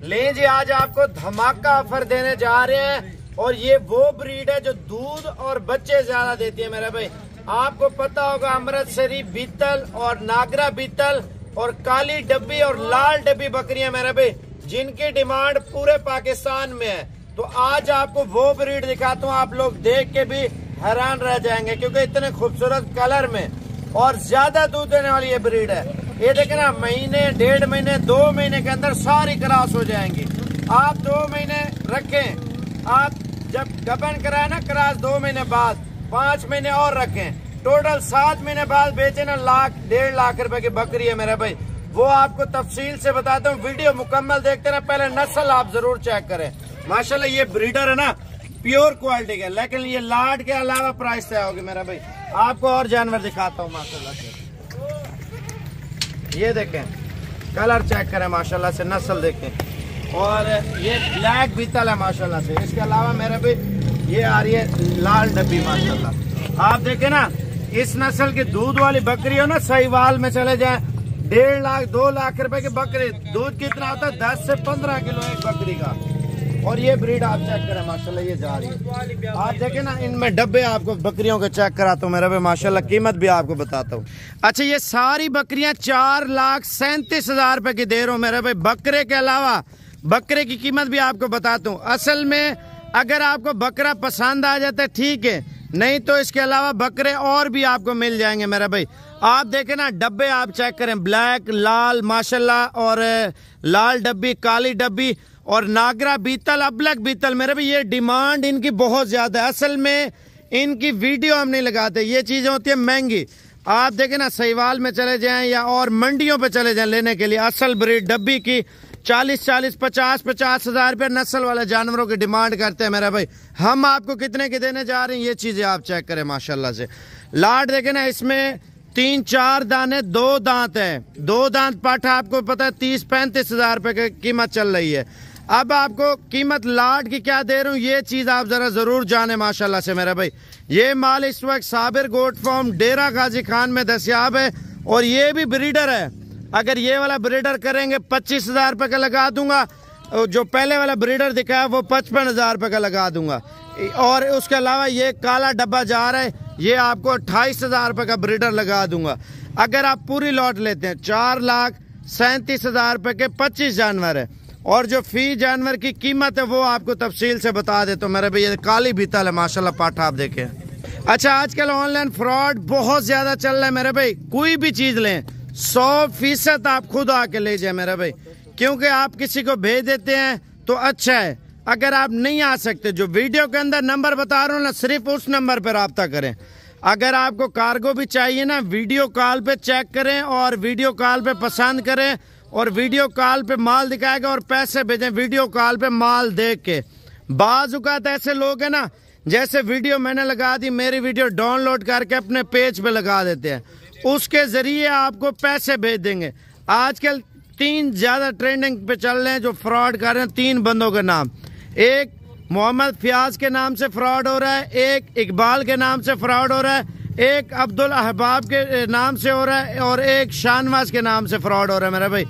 ले जी, आज आपको धमाका ऑफर देने जा रहे हैं और ये वो ब्रीड है जो दूध और बच्चे ज्यादा देती है मेरे भाई। आपको पता होगा अमृतसरी बीतल और नागरा बीतल और काली डब्बी और लाल डब्बी बकरियां मेरे भाई, जिनकी डिमांड पूरे पाकिस्तान में है। तो आज आपको वो ब्रीड दिखाता हूँ, आप लोग देख के भी हैरान रह जाएंगे क्योंकि इतने खूबसूरत कलर में और ज्यादा दूध देने वाली ये ब्रीड है। ये देखे ना, महीने, 1.5 महीने, 2 महीने के अंदर सारी क्रॉस हो जाएंगी। आप 2 महीने रखें, आप जब गबन कराए ना क्रॉस 2 महीने बाद, 5 महीने और रखें, टोटल 7 महीने बाद बेचे ना 1.5 लाख रुपए की बकरी है मेरे भाई। वो आपको तफसील से बताता हूँ, वीडियो मुकम्मल देखते ना, पहले नस्ल आप जरूर चेक करें। माशाल्लाह ये ब्रीडर है ना, प्योर क्वालिटी का, लेकिन ये लाड के अलावा प्राइस तय होगी मेरा भाई। आपको और जानवर दिखाता हूँ माशाल्लाह से। ये देखें, कलर चेक करें माशाल्लाह से, नस्ल देखें। और ये ब्लैक बीतल है माशाल्लाह से। इसके अलावा मेरे भाई ये आ रही है लाल डब्बी माशाल्लाह। आप देखें ना, इस नस्ल की दूध वाली बकरी हो ना, साहिवाल में चले जाए 1.5 लाख 2 लाख रुपए की बकरी, दूध कितना होता है 10 से 15 किलो एक बकरी का। और ये ब्रीड आप चेक करें माशाल्लाह, ये जा रही है। आप देखें ना, इनमें डब्बे आपको बकरियों के चेक कराता हूँ मेरे भाई माशाल्लाह, कीमत भी आपको बताता हूँ। अच्छा, ये सारी बकरियां 4,37,000 रुपए की दे रहा हूँ मेरे भाई। बकरे के अलावा बकरे की कीमत भी आपको बताता हूँ। असल में अगर आपको बकरा पसंद आ जाता है ठीक है, नहीं तो इसके अलावा बकरे और भी आपको मिल जाएंगे मेरा भाई। आप देखें ना, डब्बे आप चेक करें, ब्लैक, लाल माशाल्लाह, और लाल डब्बी, काली डब्बी और नागरा बीतल, अबलक बीतल मेरे भाई। ये डिमांड इनकी बहुत ज्यादा है। असल में इनकी वीडियो हम नहीं लगाते, ये चीजें होती है महंगी। आप देखें ना, साहिवाल में चले जाएं या और मंडियों पे चले जाएं लेने के लिए, असल ब्रीड डब्बी की 40,000, 50,000 रुपये नस्ल वाले जानवरों की डिमांड करते हैं मेरा भाई। हम आपको कितने के देने जा रहे हैं ये चीजें आप चेक करें माशाल्लाह से। लाट देखें ना, इसमें 3-4 दाने, 2 दांत है, 2 दांत पाठा आपको पता है 30-35,000 रुपए की कीमत चल रही है। अब आपको कीमत लाट की क्या दे रहा हूँ ये चीज आप जरा जरूर जाने माशाल्लाह से मेरा भाई। ये माल इस वक्त साबिर गोट फार्म डेरा गाजी खान में दस्याब है और ये भी ब्रीडर है। अगर ये वाला ब्रीडर करेंगे 25,000 रुपए का लगा दूंगा, जो पहले वाला ब्रीडर दिखाया वो 55,000 रुपए का लगा दूंगा। और उसके अलावा ये काला डब्बा जा रहा है, ये आपको 28,000 रुपए का ब्रीडर लगा दूंगा। अगर आप पूरी लॉट लेते हैं 4,37,000 रुपए के 25 जानवर है और जो फी जानवर की कीमत है वो आपको तफसील से बता दे। तो मेरे भैया काली बीतल है माशाल्लाह, पाठा आप देखें। अच्छा, आजकल ऑनलाइन फ्रॉड बहुत ज्यादा चल रहा है मेरे भाई। कोई भी चीज लें 100% आप खुद आके ले जाए मेरा भाई, क्योंकि आप किसी को भेज देते हैं तो अच्छा है। अगर आप नहीं आ सकते, जो वीडियो के अंदर नंबर बता रहा हूँ ना, सिर्फ उस नंबर पर रब्ता करें। अगर आपको कार्गो भी चाहिए ना, वीडियो कॉल पे चेक करें और वीडियो कॉल पे पसंद करें और वीडियो कॉल पे माल दिखाएगा और पैसे भेजें वीडियो कॉल पे माल देख के। बाज औकात ऐसे लोग हैं ना, जैसे वीडियो मैंने लगा दी, मेरी वीडियो डाउनलोड करके अपने पेज पे लगा देते हैं, उसके जरिए आपको पैसे भेज देंगे। आजकल 3 ज्यादा ट्रेंडिंग पे चल रहे हैं जो फ्रॉड कर रहे हैं। 3 बंदों के नाम, एक मोहम्मद फयाज के नाम से फ्रॉड हो रहा है, एक इकबाल के नाम से फ्रॉड हो रहा है, एक अब्दुल अहबाब के नाम से हो रहा है और एक शाहनवाज के नाम से फ्रॉड हो रहा है मेरा भाई।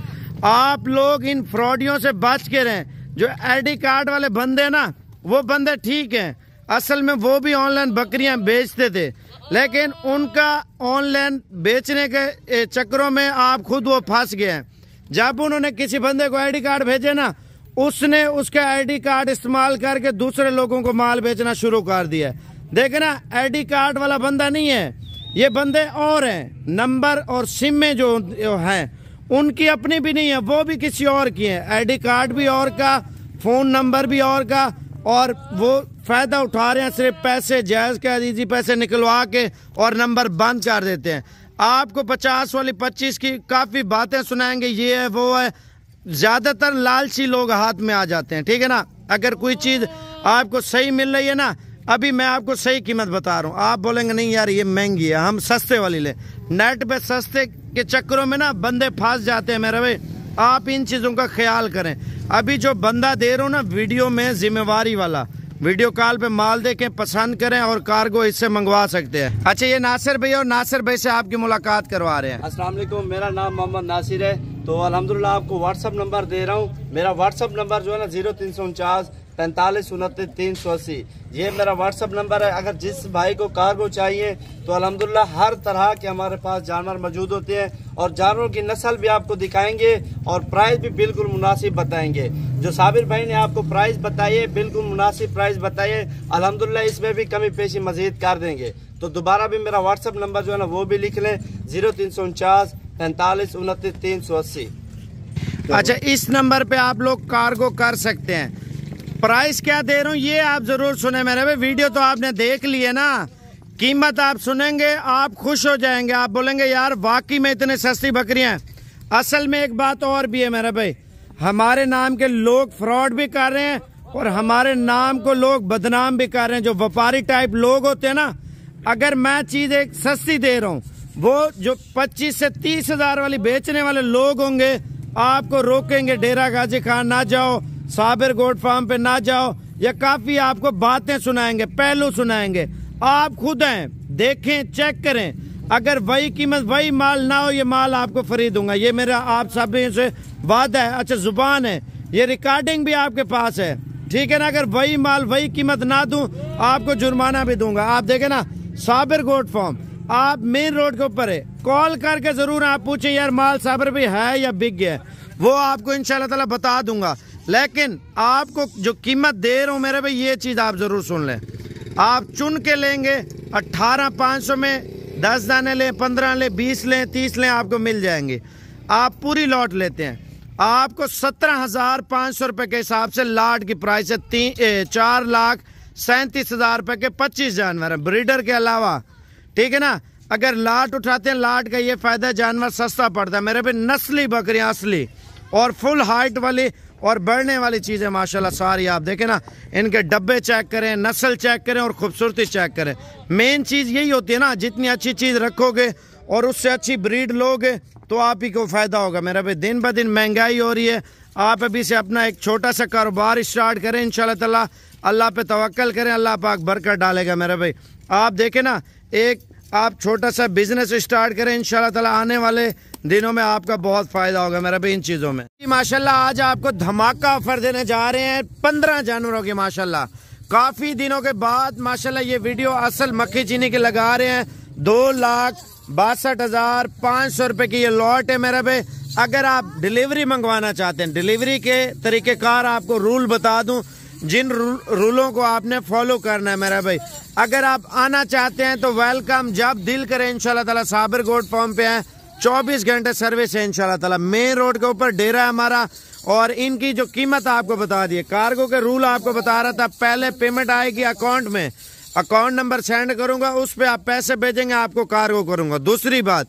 आप लोग इन फ्रॉडियों से बच के रहें। जो आईडी कार्ड वाले बंदे ना, वो बंदे ठीक हैं, असल में वो भी ऑनलाइन बकरियां बेचते थे, लेकिन उनका ऑनलाइन बेचने के चक्करों में आप खुद वो फंस गए हैं। जब उन्होंने किसी बंदे को आईडी कार्ड भेजे ना, उसने उसका आईडी कार्ड इस्तेमाल करके दूसरे लोगों को माल बेचना शुरू कर दिया। देखे ना, आईडी कार्ड वाला बंदा नहीं है, ये बंदे और हैं। नंबर और सिम में जो हैं उनकी अपनी भी नहीं है, वो भी किसी और की है। आईडी कार्ड भी और का, फोन नंबर भी और का, और वो फायदा उठा रहे हैं सिर्फ पैसे, जायज कह दीजिए, पैसे निकलवा के और नंबर बंद कर देते हैं। आपको 50 वाली 25 की काफी बातें सुनाएंगे, ये है वो है। ज्यादातर लालची लोग हाथ में आ जाते हैं, ठीक है ना। अगर कोई चीज आपको सही मिल रही है ना, अभी मैं आपको सही कीमत बता रहा हूँ, आप बोलेंगे नहीं यार ये महंगी है, हम सस्ते वाली ले। नेट पे सस्ते के चक्करों में ना बंदे फंस जाते हैं मेरे भाई। आप इन चीजों का ख्याल करें। अभी जो बंदा दे रहा हूँ ना वीडियो में, जिम्मेवारी वाला, वीडियो कॉल पे माल देखें, पसंद करें और कार्गो इससे मंगवा सकते हैं। अच्छा, ये नासिर भाई और नासिर भाई से आपकी मुलाकात करवा रहे हैं। अस्सलाम वालेकुम, मेरा नाम मोहम्मद नासिर है। तो अल्हम्दुलिल्लाह आपको व्हाट्सअप नंबर दे रहा हूँ। मेरा व्हाट्सअप नंबर जो है ना 0349 45 29 380, ये मेरा व्हाट्सअप नंबर है। अगर जिस भाई को कार्गो चाहिए तो अल्हम्दुलिल्लाह हर तरह के हमारे पास जानवर मौजूद होते हैं और जानवरों की नस्ल भी आपको दिखाएंगे और प्राइस भी बिल्कुल मुनासिब बताएंगे। जो साबिर भाई ने आपको प्राइस बताइए बिल्कुल मुनासिब प्राइस बताइए, अल्हम्दुलिल्लाह इसमें भी कमी पेशी मजीद कर देंगे। तो दोबारा भी मेरा व्हाट्सअप नंबर जो है ना वो भी लिख लें 0349 45 29 380। अच्छा, इस नंबर पे आप लोग कार्गो कर सकते हैं। प्राइस क्या दे रहा हूँ ये आप जरूर सुने मेरे भाई। वीडियो तो आपने देख ली है ना, कीमत आप सुनेंगे आप खुश हो जाएंगे, आप बोलेंगे यार वाकई में इतने सस्ती बकरियां हैं। असल में एक बात और भी है मेरे भाई, हमारे नाम के लोग फ्रॉड भी कर रहे हैं और हमारे नाम को लोग बदनाम भी कर रहे हैं। जो व्यापारी टाइप लोग होते हैं ना, अगर मैं चीज एक सस्ती दे रहा हूँ, वो जो 25 से 30 हजार वाली बेचने वाले लोग होंगे आपको रोकेंगे, डेरा गाजी खान ना जाओ, साबिर गोट फार्म पे ना जाओ, या काफी आपको बातें सुनाएंगे, पहलू सुनाएंगे। आप खुद हैं, देखें, चेक करें। अगर वही कीमत वही माल ना हो, ये माल आपको फ्री दूंगा, ये मेरा आप सब से वादा है। अच्छा, जुबान है, ये रिकॉर्डिंग भी आपके पास है, ठीक है ना। अगर वही माल वही कीमत ना दूं आपको जुर्माना भी दूंगा। आप देखें ना, साबिर गोट फार्म आप मेन रोड के ऊपर है, कॉल करके जरूर आप पूछें यार माल साबिर भी है या बिक गया, वो आपको इंशाल्लाह ताला बता दूंगा। लेकिन आपको जो कीमत दे रहा हूं मेरे भाई, ये चीज आप जरूर सुन लें। आप चुन के लेंगे 18,500 में 10 दाने लें, 15 लें, 20 लें, 30 लें, आपको मिल जाएंगे। आप पूरी लॉट लेते हैं आपको 17,500 रुपए के हिसाब से लाट की प्राइस है। 4,37,000 रुपए के 25 जानवर है ब्रीडर के अलावा, ठीक है ना। अगर लाट उठाते हैं, लाट का ये फायदा, जानवर सस्ता पड़ता है मेरे पे। नस्ली बकरियां असली और फुल हाइट वाली और बढ़ने वाली चीजें माशाल्लाह सारी। आप देखें ना, इनके डब्बे चेक करें, नस्ल चेक करें और खूबसूरती चेक करें। मेन चीज यही होती है ना, जितनी अच्छी चीज रखोगे और उससे अच्छी ब्रीड लोगे तो आप ही को फायदा होगा मेरा भाई। दिन ब दिन महंगाई हो रही है, आप अभी से अपना एक छोटा सा कारोबार स्टार्ट करें, इंशाल्लाह ताला अल्लाह पे तवक्कल करें, अल्लाह पाक बरकत डालेगा मेरा भाई। आप देखें ना, एक आप छोटा सा बिजनेस स्टार्ट करें, इंशाल्लाह ताला आने वाले दिनों में आपका बहुत फायदा होगा मेरा भाई इन चीजों में। माशाल्लाह आज आपको धमाका ऑफर देने जा रहे हैं 15 जानवरों की। माशाल्लाह काफी दिनों के बाद माशाल्लाह ये वीडियो असल मक्खी चीनी के लगा रहे हैं। 2,62,500 रुपए की ये लॉट है मेरा भाई। अगर आप डिलीवरी मंगवाना चाहते हैं, डिलीवरी के तरीकेकार आपको रूल बता दूं, जिन रूलों को आपने फॉलो करना है मेरा भाई। अगर आप आना चाहते हैं तो वेलकम, जब दिल करे इंशाल्लाह ताला साबिर गोट फार्म पे है। 24 घंटे सर्विस है इंशाल्लाह ताला। मेन रोड के ऊपर डेरा है हमारा। और इनकी जो कीमत आपको बता दी, कार्गो के रूल आपको बता रहा था। पहले पेमेंट आएगी अकाउंट में, अकाउंट नंबर सेंड करूंगा, उस पे आप पैसे भेजेंगे, आपको कार्गो करूंगा। दूसरी बात,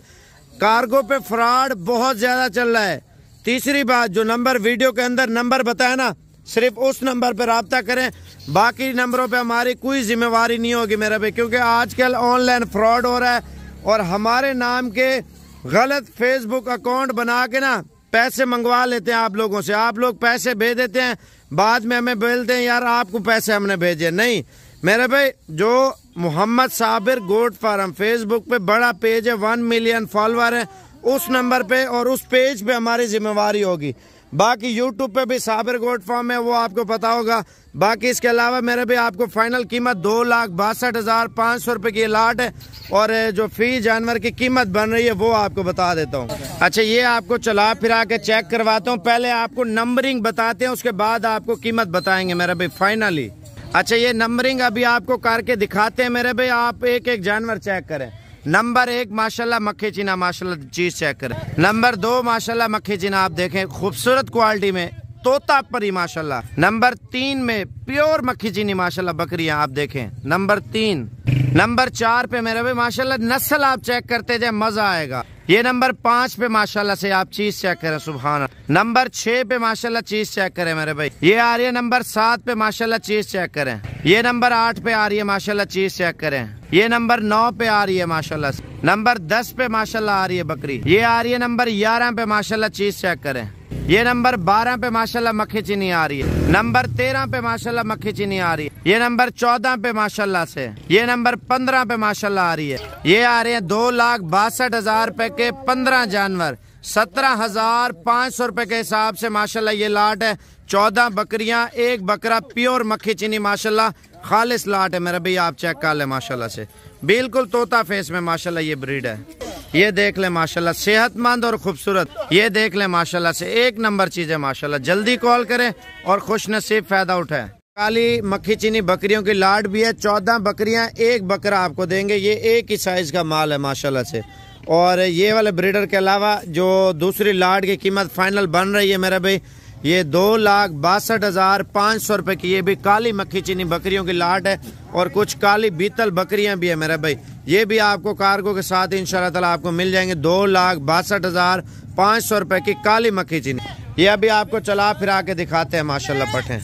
कार्गो पे फ्रॉड बहुत ज्यादा चल रहा है। तीसरी बात, जो नंबर वीडियो के अंदर नंबर बताया ना, सिर्फ उस नंबर पे राब्ता करें, बाकी नंबरों पे हमारी कोई जिम्मेवारी नहीं होगी मेरा भाई। क्योंकि आजकल ऑनलाइन फ्रॉड हो रहा है और हमारे नाम के गलत फेसबुक अकाउंट बना के ना पैसे मंगवा लेते हैं आप लोगों से। आप लोग पैसे भेज देते हैं, बाद में हमें बोलते हैं यार आपको पैसे हमने भेजे। नहीं मेरे भाई, जो Mohammad Sabir goat farm Facebook पे बड़ा पेज है, 1 मिलियन फॉलोअर है, उस नंबर पे और उस पेज पे हमारी जिम्मेवारी होगी। बाकी यूट्यूब पे भी साबिर गोट फार्म है, वो आपको पता होगा। बाकी इसके अलावा मेरे भी आपको फाइनल कीमत 2,62,500 रुपए की लाट है और जो फी जानवर की कीमत बन रही है वो आपको बता देता हूँ। अच्छा, ये आपको चला फिरा के चेक करवाता हूँ। पहले आपको नंबरिंग बताते हैं, उसके बाद आपको कीमत बताएंगे मेरे भाई फाइनली। अच्छा, ये नंबरिंग अभी आपको करके दिखाते हैं मेरे भाई। आप एक एक जानवर चेक करें। नंबर 1 माशाल्लाह मक्खी चीना, माशाल्लाह चीज चेक करें। नंबर 2 माशाल्लाह मक्खी चीना, आप देखें खूबसूरत क्वालिटी में तोता परी माशाल्लाह। नंबर 3 में प्योर मक्खी चीनी माशाल्लाह बकरियां, आप देखें नंबर 3। नंबर 4 पे मेरे भाई माशाल्लाह नस्ल आप चेक करते जाए, मजा आएगा। ये नंबर 5 पे माशाल्लाह से आप चीज चेक करें, सुभान। नंबर 6 पे माशाल्लाह चीज चेक करें मेरे भाई। ये आ रही है नंबर 7 पे माशाल्लाह चीज चेक करें। ये नंबर 8 पे आ रही है माशाल्लाह चीज चेक करें। ये नंबर 9 पे आ रही है माशाल्लाह। नंबर 10 पे माशाल्लाह आ रही है बकरी। ये आ रही है नंबर 11 पे माशाल्लाह चीज चेक करें। ये नंबर 12 पे माशाल्लाह मक्खी चीनी आ रही है। नंबर 13 पे माशाल्लाह मक्खी चीनी आ रही है। ये नंबर 14 पे माशाल्लाह से। ये नंबर 15 पे माशाल्लाह आ रही है। ये आ रहे हैं 2,62,000 रुपए के 15 जानवर। 17,500 रुपए के हिसाब से माशाल्लाह ये लाट है। 14 बकरियां, एक बकरा, प्योर मक्खी चीनी माशाल्लाह खालिस लाट है मेरा भाई। आप चेक कर ले माशाल्लाह से, बिल्कुल तोता फेस में माशाल्लाह ये ब्रीड है। ये देख ले माशाल्लाह, सेहतमंद और खूबसूरत। ये देख ले माशाल्लाह से, एक नंबर चीज है माशाल्लाह। जल्दी कॉल करें और खुश नसीब फायदा उठाए। काली मक्खी चीनी बकरियों की लाट भी है। 14 बकरियां, एक बकरा आपको देंगे। ये एक ही साइज का माल है माशाल्लाह से। और ये वाले ब्रीडर के अलावा जो दूसरी लाट की कीमत फाइनल बन रही है मेरा भाई, ये 2,62,500 रुपए की। ये भी काली मक्खी चीनी बकरियों की लाट है और कुछ काली बीतल बकरियां भी है मेरा भाई। ये भी आपको कार्गो के साथ इंशाल्लाह ताला आपको मिल जाएंगे। 2,62,500 रुपए की काली मक्खी चीनी। ये अभी आपको चला फिरा के दिखाते हैं माशाल्लाह पठे।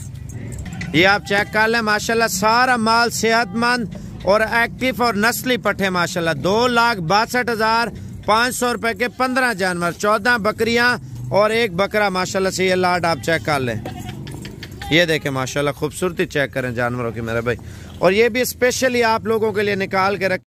ये आप चेक कर लें माशाल्लाह, सारा माल सेहतमंद और एक्टिव और नस्ली पठे माशाल्लाह। 2,62,500 रुपए के 15 जानवर, 14 बकरियां और एक बकरा माशाल्लाह से। ये लाट आप चेक कर लें। ये देखें माशाल्लाह, खूबसूरती चेक करें जानवरों की मेरे भाई। और ये भी स्पेशली आप लोगों के लिए निकाल के रख